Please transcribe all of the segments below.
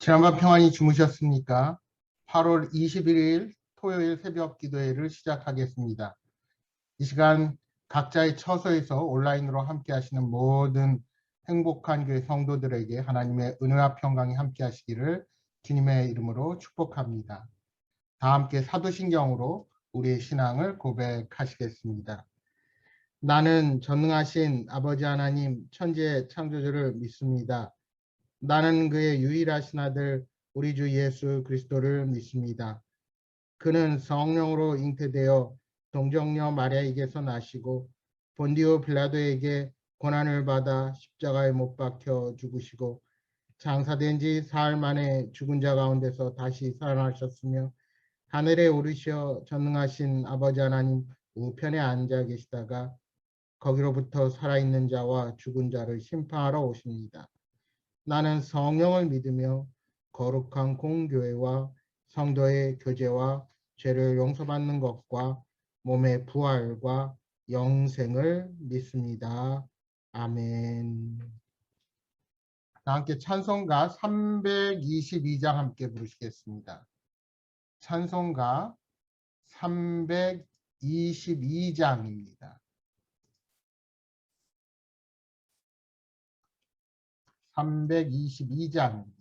지난밤 평안히 주무셨습니까? 8월 21일 토요일 새벽 기도회를 시작하겠습니다. 이 시간 각자의 처소에서 온라인으로 함께 하시는 모든 행복한 교회 성도들에게 하나님의 은혜와 평강이 함께 하시기를 주님의 이름으로 축복합니다. 다 함께 사도신경으로 우리의 신앙을 고백하시겠습니다. 나는 전능하신 아버지 하나님 천지의 창조주를 믿습니다. 나는 그의 유일하신 아들 우리 주 예수 그리스도를 믿습니다. 그는 성령으로 잉태되어 동정녀 마리아에게서 나시고 본디오 빌라도에게 고난을 받아 십자가에 못 박혀 죽으시고 장사된 지 사흘 만에 죽은 자 가운데서 다시 살아나셨으며 하늘에 오르셔 전능하신 아버지 하나님 우편에 앉아 계시다가 거기로부터 살아있는 자와 죽은 자를 심판하러 오십니다. 나는 성령을 믿으며 거룩한 공교회와 성도의 교제와 죄를 용서받는 것과 몸의 부활과 영생을 믿습니다. 아멘. 함께 찬송가 322장 함께 부르시겠습니다. 찬송가 322장입니다. 322장.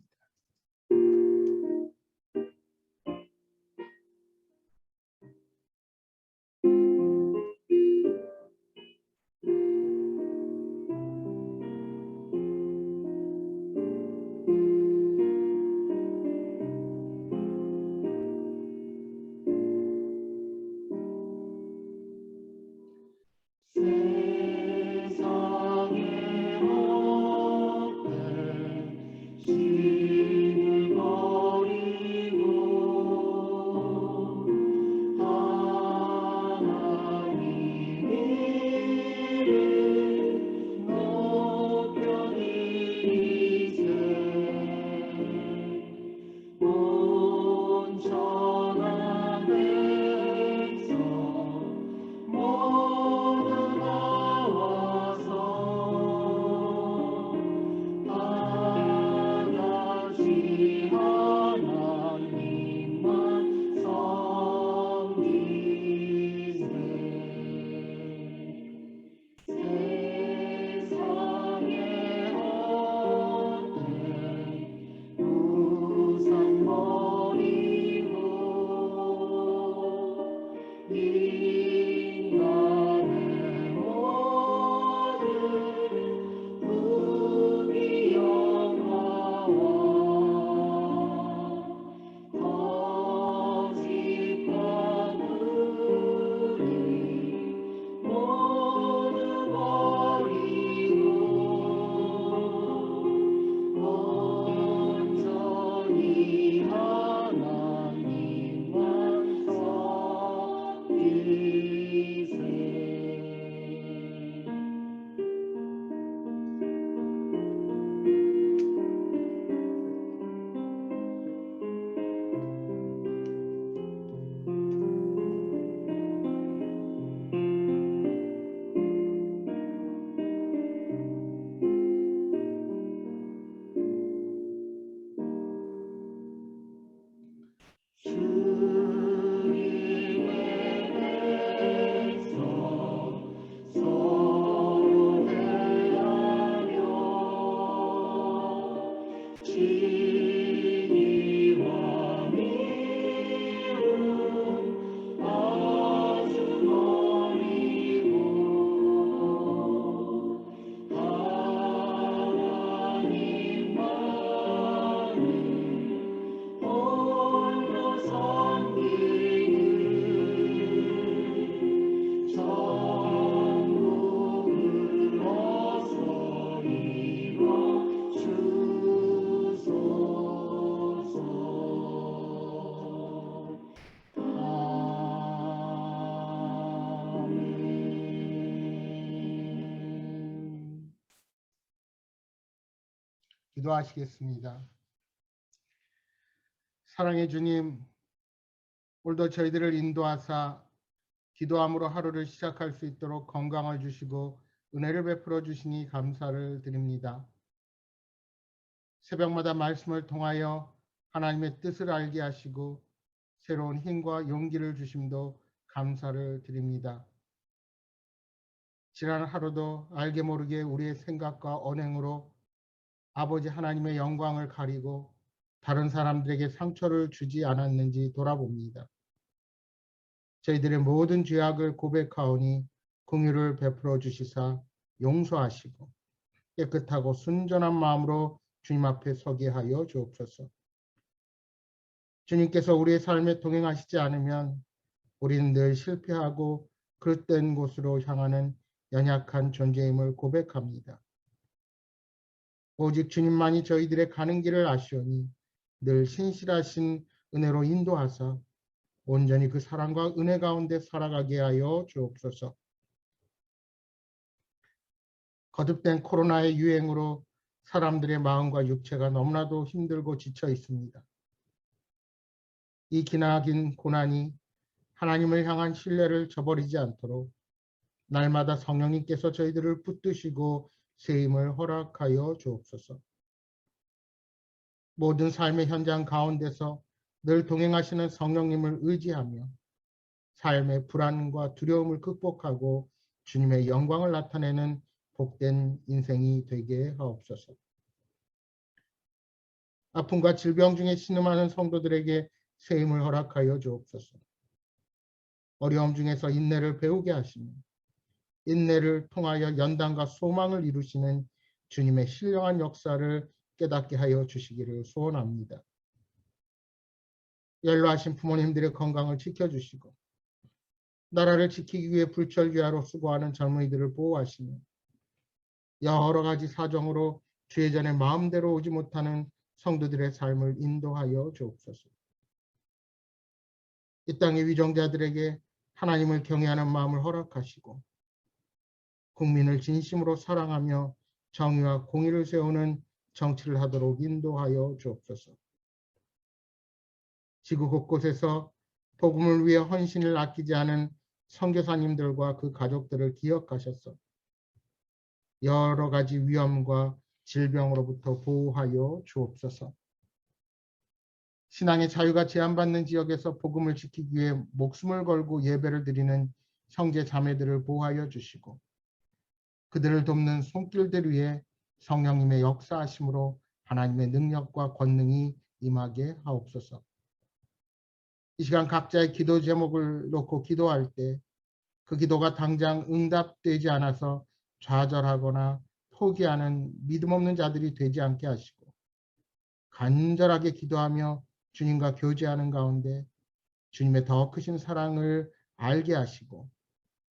기도하시겠습니다. 사랑의 주님, 오늘도 저희들을 인도하사 기도함으로 하루를 시작할 수 있도록 건강을 주시고 은혜를 베풀어 주시니 감사를 드립니다. 새벽마다 말씀을 통하여 하나님의 뜻을 알게 하시고 새로운 힘과 용기를 주심도 감사를 드립니다. 지난 하루도 알게 모르게 우리의 생각과 언행으로 아버지 하나님의 영광을 가리고 다른 사람들에게 상처를 주지 않았는지 돌아봅니다. 저희들의 모든 죄악을 고백하오니 긍휼을 베풀어 주시사 용서하시고 깨끗하고 순전한 마음으로 주님 앞에 서게 하여 주옵소서. 주님께서 우리의 삶에 동행하시지 않으면 우리는 늘 실패하고 그릇된 곳으로 향하는 연약한 존재임을 고백합니다. 오직 주님만이 저희들의 가는 길을 아시오니 늘 신실하신 은혜로 인도하사 온전히 그 사랑과 은혜 가운데 살아가게 하여 주옵소서. 거듭된 코로나의 유행으로 사람들의 마음과 육체가 너무나도 힘들고 지쳐 있습니다. 이 기나긴 고난이 하나님을 향한 신뢰를 저버리지 않도록 날마다 성령님께서 저희들을 붙드시고 세임을 허락하여 주옵소서. 모든 삶의 현장 가운데서 늘 동행하시는 성령님을 의지하며 삶의 불안과 두려움을 극복하고 주님의 영광을 나타내는 복된 인생이 되게 하옵소서. 아픔과 질병 중에 신음하는 성도들에게 세임을 허락하여 주옵소서. 어려움 중에서 인내를 배우게 하시며 인내를 통하여 연단과 소망을 이루시는 주님의 신령한 역사를 깨닫게 하여 주시기를 소원합니다. 연로하신 부모님들의 건강을 지켜주시고 나라를 지키기 위해 불철주야로 수고하는 젊은이들을 보호하시며 여러 가지 사정으로 주의 전에 마음대로 오지 못하는 성도들의 삶을 인도하여 주옵소서. 이 땅의 위정자들에게 하나님을 경외하는 마음을 허락하시고 국민을 진심으로 사랑하며 정의와 공의를 세우는 정치를 하도록 인도하여 주옵소서. 지구 곳곳에서 복음을 위해 헌신을 아끼지 않은 선교사님들과 그 가족들을 기억하셔서 여러 가지 위험과 질병으로부터 보호하여 주옵소서. 신앙의 자유가 제한받는 지역에서 복음을 지키기 위해 목숨을 걸고 예배를 드리는 형제 자매들을 보호하여 주시고 그들을 돕는 손길들 위에 성령님의 역사하심으로 하나님의 능력과 권능이 임하게 하옵소서. 이 시간 각자의 기도 제목을 놓고 기도할 때 그 기도가 당장 응답되지 않아서 좌절하거나 포기하는 믿음 없는 자들이 되지 않게 하시고 간절하게 기도하며 주님과 교제하는 가운데 주님의 더 크신 사랑을 알게 하시고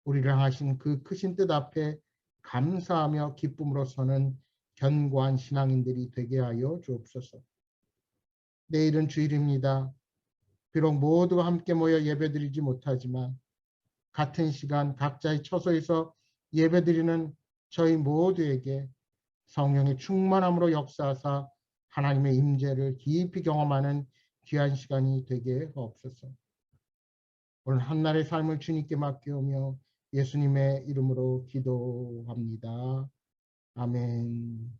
우리를 향하신 그 크신 뜻 앞에 감사하며 기쁨으로 서는 견고한 신앙인들이 되게 하여 주옵소서. 내일은 주일입니다. 비록 모두가 함께 모여 예배드리지 못하지만 같은 시간 각자의 처소에서 예배드리는 저희 모두에게 성령의 충만함으로 역사하사 하나님의 임재를 깊이 경험하는 귀한 시간이 되게 하옵소서. 오늘 한날의 삶을 주님께 맡겨오며 예수님의 이름으로 기도합니다. 아멘.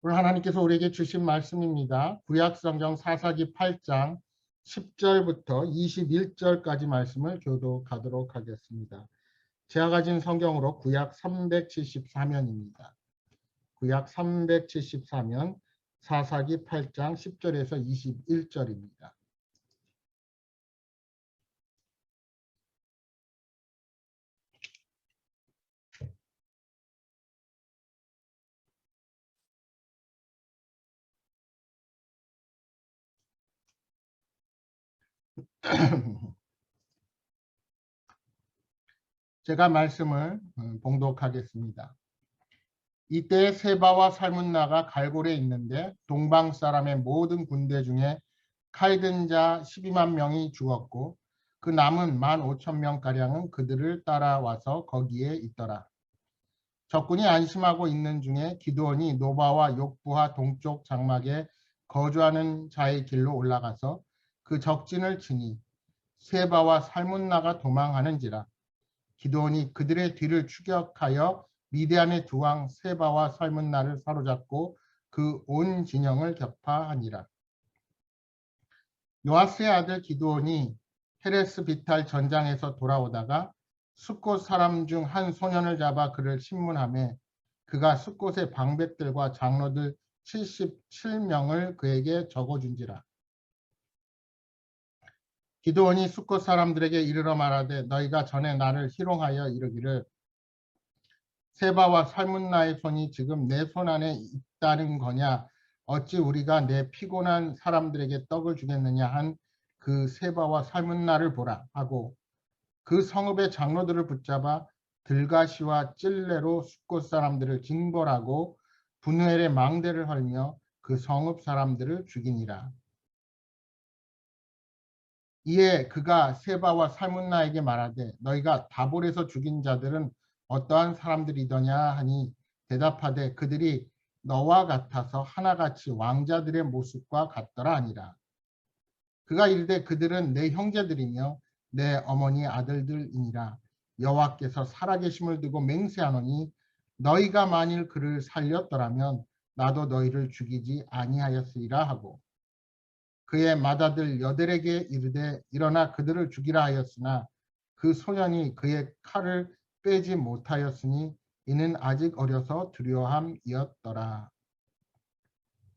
오늘 하나님께서 우리에게 주신 말씀입니다. 구약성경 사사기 8장 10절부터 21절까지 말씀을 교독하도록 하겠습니다. 제가 가진 성경으로 구약 374면입니다. 구약 374면 사사기 8장 10절에서 21절입니다. 제가 말씀을 봉독하겠습니다. 이때 세바와 살문나가 갈골에 있는데 동방 사람의 모든 군대 중에 칼 든 자 12만 명이 죽었고 그 남은 15,000명가량은 그들을 따라와서 거기에 있더라. 적군이 안심하고 있는 중에 기드온이 노바와 욕부하 동쪽 장막에 거주하는 자의 길로 올라가서 그 적진을 치니 세바와 살문나가 도망하는지라. 기드온이 그들의 뒤를 추격하여 미디안의 두 왕 세바와 살문나를 사로잡고 그 온 진영을 격파하니라. 요아스의 아들 기드온이 헤레스 비탈 전장에서 돌아오다가 숫곳 사람 중 한 소년을 잡아 그를 신문하며 그가 숫곳의 방백들과 장로들 77명을 그에게 적어준지라. 기드온이 숫곳 사람들에게 이르러 말하되 너희가 전에 나를 희롱하여 이르기를 세바와 살문나의 손이 지금 내 손 안에 있다는 거냐, 어찌 우리가 내 피곤한 사람들에게 떡을 주겠느냐 한 그 세바와 살문나를 보라 하고 그 성읍의 장로들을 붙잡아 들가시와 찔레로 숫곳 사람들을 징벌하고 분후엘의 망대를 헐며 그 성읍 사람들을 죽이니라. 이에 그가 세바와 살문나에게 말하되 너희가 다볼에서 죽인 자들은 어떠한 사람들이더냐 하니 대답하되 그들이 너와 같아서 하나같이 왕자들의 모습과 같더라 하니라. 그가 이르되 그들은 내 형제들이며 내 어머니 아들들이니라. 여호와께서 살아계심을 두고 맹세하노니 너희가 만일 그를 살렸더라면 나도 너희를 죽이지 아니하였으리라 하고 그의 맏아들 여델에게 이르되 일어나 그들을 죽이라 하였으나 그 소년이 그의 칼을 빼지 못하였으니 이는 아직 어려서 두려움이었더라.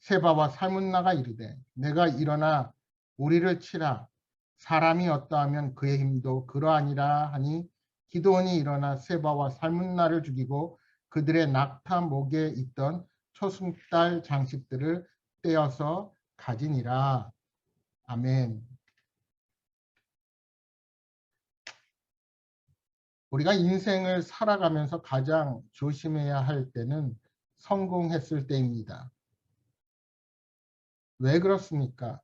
세바와 살문나가 이르되 내가 일어나 우리를 치라 사람이 어떠하면 그의 힘도 그러하니라 하니 기드온이 일어나 세바와 살문나를 죽이고 그들의 낙타 목에 있던 초승달 장식들을 떼어서 가지니라. 아멘. 우리가 인생을 살아가면서 가장 조심해야 할 때는 성공했을 때입니다. 왜 그렇습니까?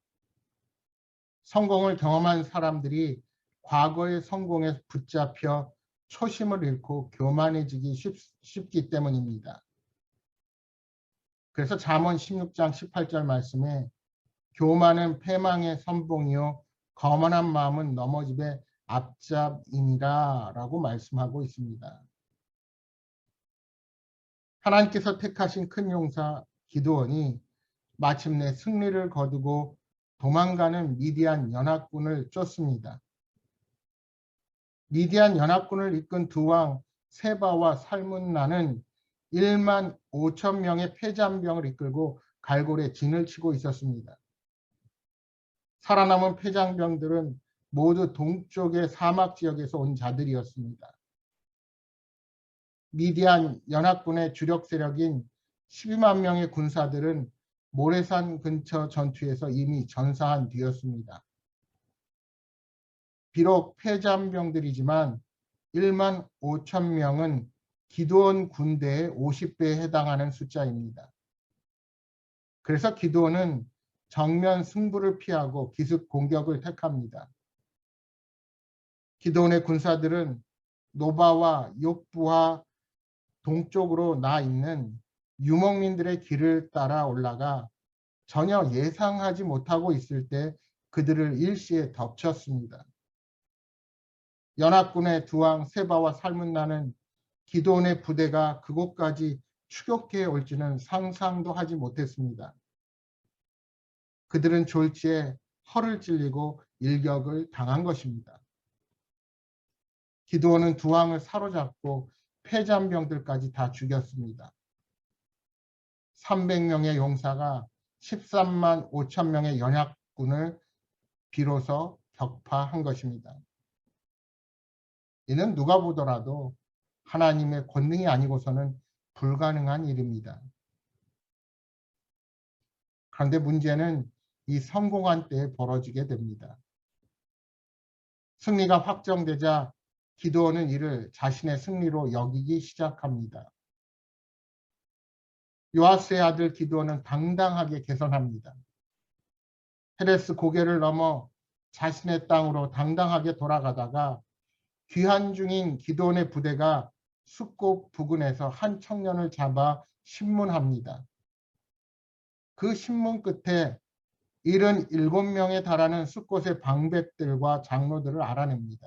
성공을 경험한 사람들이 과거의 성공에 붙잡혀 초심을 잃고 교만해지기 쉽기 때문입니다. 그래서 잠언 16장 18절 말씀에 교만은 패망의 선봉이요 거만한 마음은 넘어짐의 앞잡이니라 라고 말씀하고 있습니다. 하나님께서 택하신 큰 용사 기드온이 마침내 승리를 거두고 도망가는 미디안 연합군을 쫓습니다. 미디안 연합군을 이끈 두 왕 세바와 살문나는 1만 5천 명의 패잔병을 이끌고 갈골에 진을 치고 있었습니다. 살아남은 패잔병들은 모두 동쪽의 사막 지역에서 온 자들이었습니다. 미디안 연합군의 주력 세력인 12만 명의 군사들은 모래산 근처 전투에서 이미 전사한 뒤였습니다. 비록 패잔병들이지만 1만 5천 명은 기드온 군대의 50배에 해당하는 숫자입니다. 그래서 기드온은 정면 승부를 피하고 기습 공격을 택합니다. 기드온의 군사들은 노바와 욕부와 동쪽으로 나 있는 유목민들의 길을 따라 올라가 전혀 예상하지 못하고 있을 때 그들을 일시에 덮쳤습니다. 연합군의 두 왕 세바와 살문나는 기드온의 부대가 그곳까지 추격해 올지는 상상도 하지 못했습니다. 그들은 졸지에 허를 찔리고 일격을 당한 것입니다. 기드온은 두 왕을 사로잡고 패잔병들까지 다 죽였습니다. 300명의 용사가 13만 5천 명의 연합군을 비로소 격파한 것입니다. 이는 누가 보더라도 하나님의 권능이 아니고서는 불가능한 일입니다. 그런데 문제는 이 성공한 때에 벌어지게 됩니다. 승리가 확정되자 기드온은 이를 자신의 승리로 여기기 시작합니다. 요아스의 아들 기드온은 당당하게 개선합니다. 헤레스 고개를 넘어 자신의 땅으로 당당하게 돌아가다가 귀환 중인 기드온의 부대가 숫곳 부근에서 한 청년을 잡아 신문합니다. 그 신문 끝에 77명에 달하는 숫곳의 방백들과 장로들을 알아냅니다.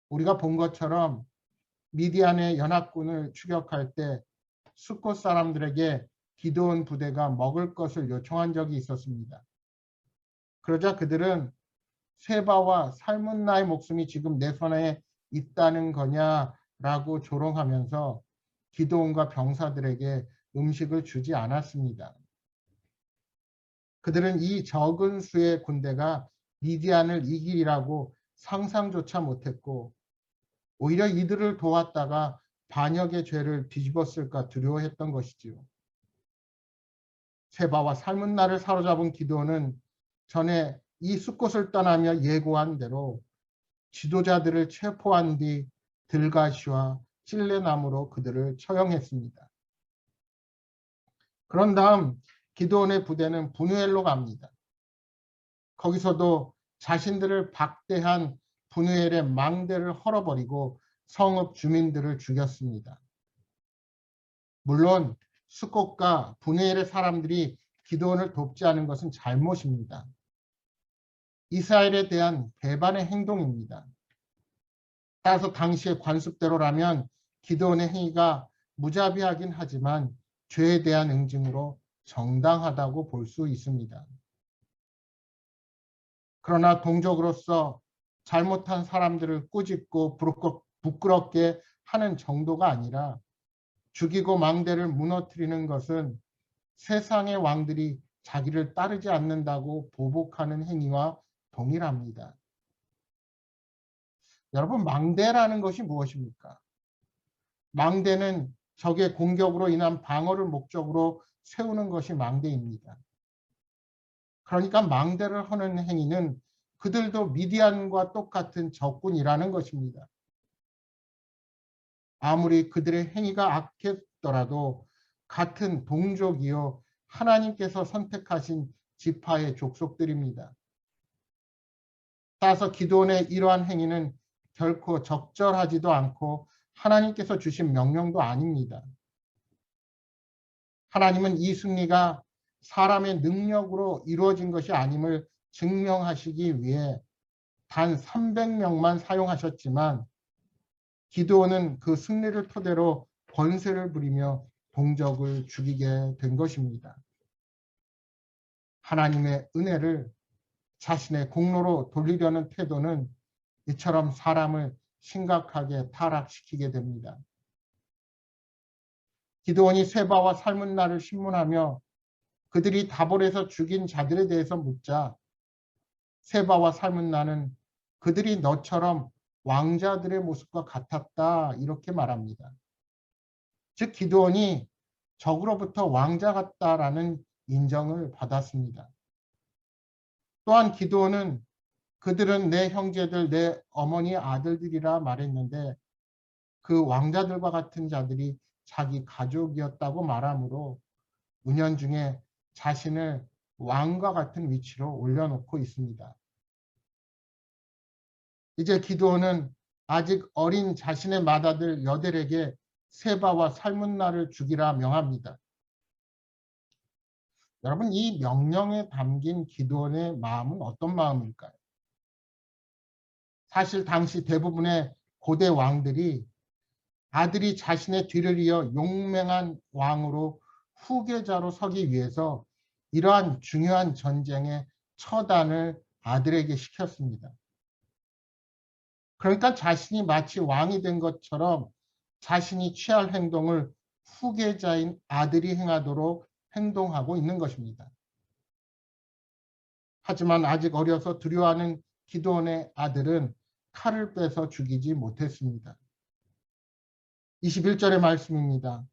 우리가 본 것처럼 미디안의 연합군을 추격할 때 숫곳 사람들에게 기드온 부대가 먹을 것을 요청한 적이 있었습니다. 그러자 그들은 세바와 살문나의 목숨이 지금 내 손에 있다는 거냐라고 조롱하면서 기드온과 병사들에게 음식을 주지 않았습니다. 그들은 이 적은 수의 군대가 미디안을 이기리라고 상상조차 못했고 오히려 이들을 도왔다가 반역의 죄를 뒤집었을까 두려워했던 것이지요. 세바와 살문나를 사로잡은 기드온은 전에 이 숲곳을 떠나며 예고한 대로 지도자들을 체포한 뒤 들가시와 찔레나무로 그들을 처형했습니다. 그런 다음 기드온의 부대는 분우엘로 갑니다. 거기서도 자신들을 박대한 분우엘의 망대를 헐어버리고 성읍 주민들을 죽였습니다. 물론 숫곳과 분우엘의 사람들이 기드온을 돕지 않은 것은 잘못입니다. 이스라엘에 대한 배반의 행동입니다. 따라서 당시의 관습대로라면 기드온의 행위가 무자비하긴 하지만 죄에 대한 응징으로 정당하다고 볼 수 있습니다. 그러나 동족으로서 잘못한 사람들을 꾸짖고 부끄럽게 하는 정도가 아니라 죽이고 망대를 무너뜨리는 것은 세상의 왕들이 자기를 따르지 않는다고 보복하는 행위와 동일합니다. 여러분, 망대라는 것이 무엇입니까? 망대는 적의 공격으로 인한 방어를 목적으로 세우는 것이 망대입니다. 그러니까 망대를 하는 행위는 그들도 미디안과 똑같은 적군이라는 것입니다. 아무리 그들의 행위가 악했더라도 같은 동족이요 하나님께서 선택하신 지파의 족속들입니다. 따라서 기드온의 이러한 행위는 결코 적절하지도 않고 하나님께서 주신 명령도 아닙니다. 하나님은 이 승리가 사람의 능력으로 이루어진 것이 아님을 증명하시기 위해 단 300명만 사용하셨지만 기드온은 그 승리를 토대로 권세를 부리며 동족을 죽이게 된 것입니다. 하나님의 은혜를 자신의 공로로 돌리려는 태도는 이처럼 사람을 심각하게 타락시키게 됩니다. 기드온이 세바와 살문나를 신문하며 그들이 다볼에서 죽인 자들에 대해서 묻자 세바와 살문나는 그들이 너처럼 왕자들의 모습과 같았다 이렇게 말합니다. 즉 기드온이 적으로부터 왕자 같다라는 인정을 받았습니다. 또한 기드온은 그들은 내 형제들, 내 어머니 아들들이라 말했는데 그 왕자들과 같은 자들이 자기 가족이었다고 말하므로 은연중에 자신을 왕과 같은 위치로 올려놓고 있습니다. 이제 기드온은 아직 어린 자신의 맏아들 여델에게 세바와 살문나를 죽이라 명합니다. 여러분, 이 명령에 담긴 기드온의 마음은 어떤 마음일까요? 사실 당시 대부분의 고대 왕들이 아들이 자신의 뒤를 이어 용맹한 왕으로 후계자로 서기 위해서 이러한 중요한 전쟁의 처단을 아들에게 시켰습니다. 그러니까 자신이 마치 왕이 된 것처럼 자신이 취할 행동을 후계자인 아들이 행하도록 행동하고 있는 것입니다. 하지만 아직 어려서 두려워하는 기드온의 아들은 칼을 빼서 죽이지 못했습니다. 21절의 말씀입니다.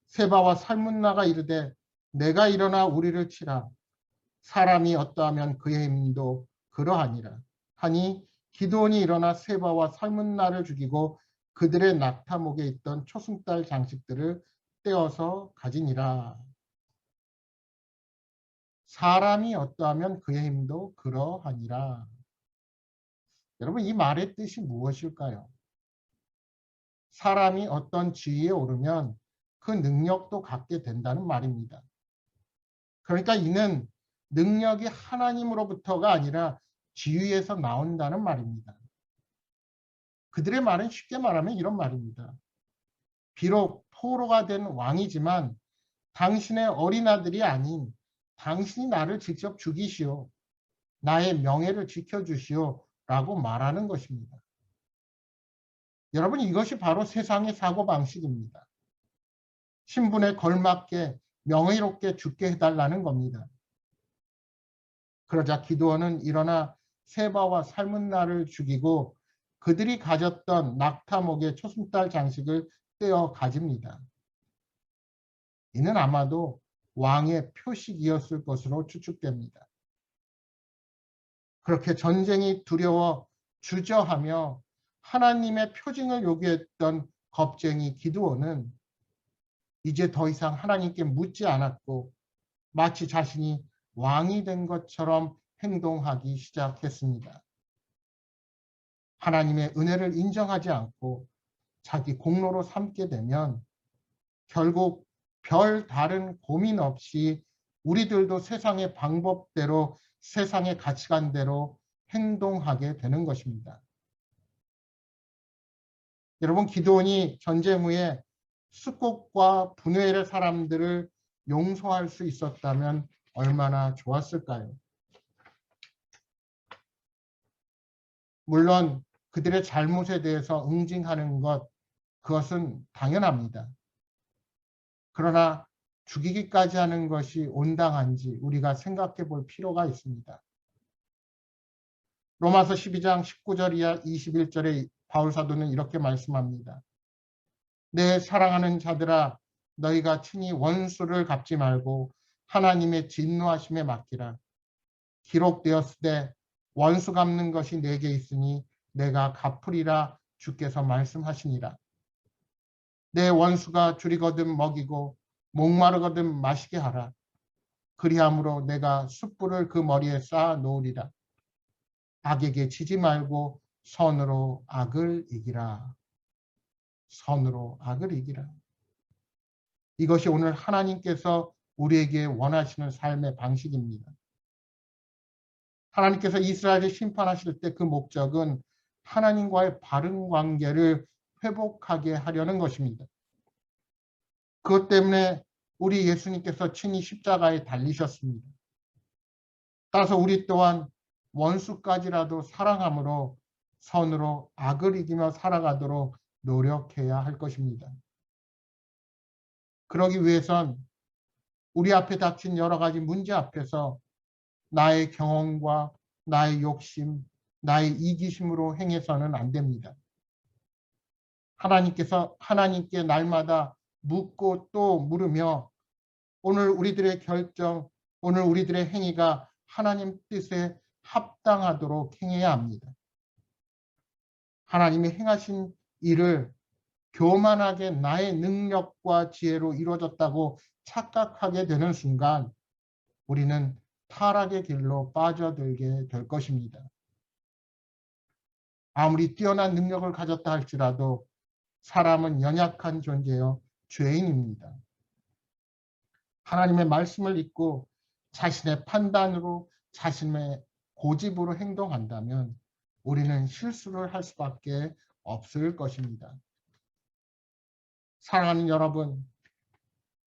세바와 살문나가 이르되 내가 일어나 우리를 치라. 사람이 어떠하면 그의 힘도 그러하니라. 하니 기드온이 일어나 세바와 살문나를 죽이고 그들의 낙타목에 있던 초승달 장식들을 떼어서 가지니라. 사람이 어떠하면 그의 힘도 그러하니라. 여러분, 이 말의 뜻이 무엇일까요? 사람이 어떤 지위에 오르면 그 능력도 갖게 된다는 말입니다. 그러니까 이는 능력이 하나님으로부터가 아니라 지위에서 나온다는 말입니다. 그들의 말은 쉽게 말하면 이런 말입니다. 비록 포로가 된 왕이지만 당신의 어린 아들이 아닌 당신이 나를 직접 죽이시오. 나의 명예를 지켜주시오. 라고 말하는 것입니다. 여러분, 이것이 바로 세상의 사고방식입니다. 신분에 걸맞게 명예롭게 죽게 해달라는 겁니다. 그러자 기드온은 일어나 세바와 살문나를 죽이고 그들이 가졌던 낙타목의 초승달 장식을 떼어 가집니다. 이는 아마도 왕의 표식이었을 것으로 추측됩니다. 그렇게 전쟁이 두려워 주저하며 하나님의 표징을 요구했던 겁쟁이 기드온은 이제 더 이상 하나님께 묻지 않았고 마치 자신이 왕이 된 것처럼 행동하기 시작했습니다. 하나님의 은혜를 인정하지 않고 자기 공로로 삼게 되면 결국 별 다른 고민 없이 우리들도 세상의 방법대로 세상의 가치관대로 행동하게 되는 것입니다. 여러분, 기드온이 전쟁 후에 스콧과 분회의 사람들을 용서할 수 있었다면 얼마나 좋았을까요? 물론 그들의 잘못에 대해서 응징하는 것, 그것은 당연합니다. 그러나 죽이기까지 하는 것이 온당한지 우리가 생각해 볼 필요가 있습니다. 로마서 12장 19절 이하 21절에 바울 사도는 이렇게 말씀합니다. 내 사랑하는 자들아, 너희가 친히 원수를 갚지 말고 하나님의 진노하심에 맡기라. 기록되었으되 원수 갚는 것이 내게 있으니 내가 갚으리라 주께서 말씀하시니라. 내 원수가 줄이거든 먹이고 목마르거든 마시게 하라. 그리함으로 내가 숯불을 그 머리에 쌓아 놓으리라. 악에게 지지 말고 선으로 악을 이기라. 선으로 악을 이기라. 이것이 오늘 하나님께서 우리에게 원하시는 삶의 방식입니다. 하나님께서 이스라엘을 심판하실 때 그 목적은 하나님과의 바른 관계를 회복하게 하려는 것입니다. 그것 때문에 우리 예수님께서 친히 십자가에 달리셨습니다. 따라서 우리 또한 원수까지라도 사랑함으로 선으로 악을 이기며 살아가도록 노력해야 할 것입니다. 그러기 위해선 우리 앞에 닥친 여러 가지 문제 앞에서 나의 경험과 나의 욕심, 나의 이기심으로 행해서는 안 됩니다. 하나님께 날마다 묻고 또 물으며 오늘 우리들의 결정, 오늘 우리들의 행위가 하나님 뜻에 합당하도록 행해야 합니다. 하나님이 행하신 일을 교만하게 나의 능력과 지혜로 이루어졌다고 착각하게 되는 순간 우리는 타락의 길로 빠져들게 될 것입니다. 아무리 뛰어난 능력을 가졌다 할지라도 사람은 연약한 존재여 죄인입니다. 하나님의 말씀을 잊고 자신의 판단으로 자신의 고집으로 행동한다면 우리는 실수를 할 수밖에 없을 것입니다. 사랑하는 여러분,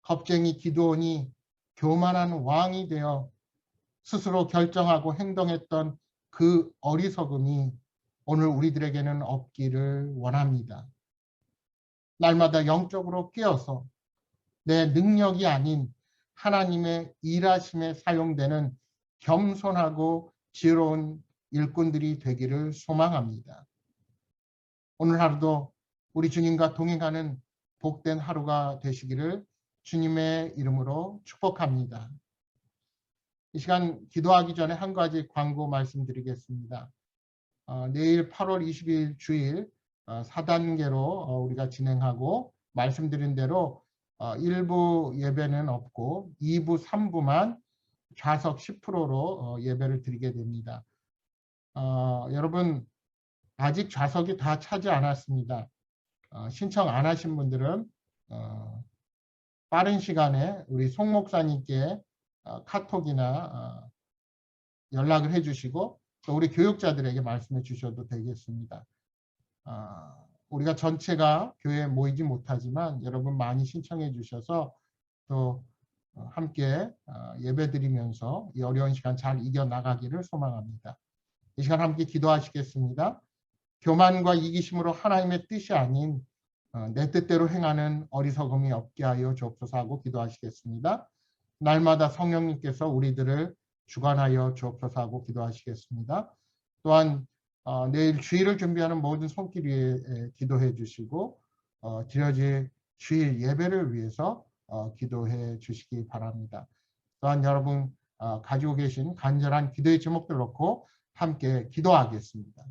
겁쟁이 기드온이 교만한 왕이 되어 스스로 결정하고 행동했던 그 어리석음이 오늘 우리들에게는 없기를 원합니다. 날마다 영적으로 깨어서 내 능력이 아닌 하나님의 일하심에 사용되는 겸손하고 지혜로운 일꾼들이 되기를 소망합니다. 오늘 하루도 우리 주님과 동행하는 복된 하루가 되시기를 주님의 이름으로 축복합니다. 이 시간 기도하기 전에 한 가지 광고 말씀드리겠습니다. 내일 8월 20일 주일 4단계로 우리가 진행하고 말씀드린 대로 1부 예배는 없고 2부, 3부만 좌석 10%로 예배를 드리게 됩니다. 여러분 아직 좌석이 다 차지 않았습니다. 신청 안 하신 분들은 빠른 시간에 우리 송 목사님께 카톡이나 연락을 해주시고 또 우리 교육자들에게 말씀해 주셔도 되겠습니다. 우리가 전체가 교회에 모이지 못하지만 여러분 많이 신청해 주셔서 또 함께 예배드리면서 이 어려운 시간 잘 이겨나가기를 소망합니다. 이 시간 함께 기도하시겠습니다. 교만과 이기심으로 하나님의 뜻이 아닌 내 뜻대로 행하는 어리석음이 없게 하여 주옵소서 하고 기도하시겠습니다. 날마다 성령님께서 우리들을 주관하여 주옵소서 하고 기도하시겠습니다. 또한 내일 주일을 준비하는 모든 손길 위에 기도해 주시고 드려질 주일 예배를 위해서 기도해 주시기 바랍니다. 또한 여러분 가지고 계신 간절한 기도의 제목들 놓고 함께 기도하겠습니다.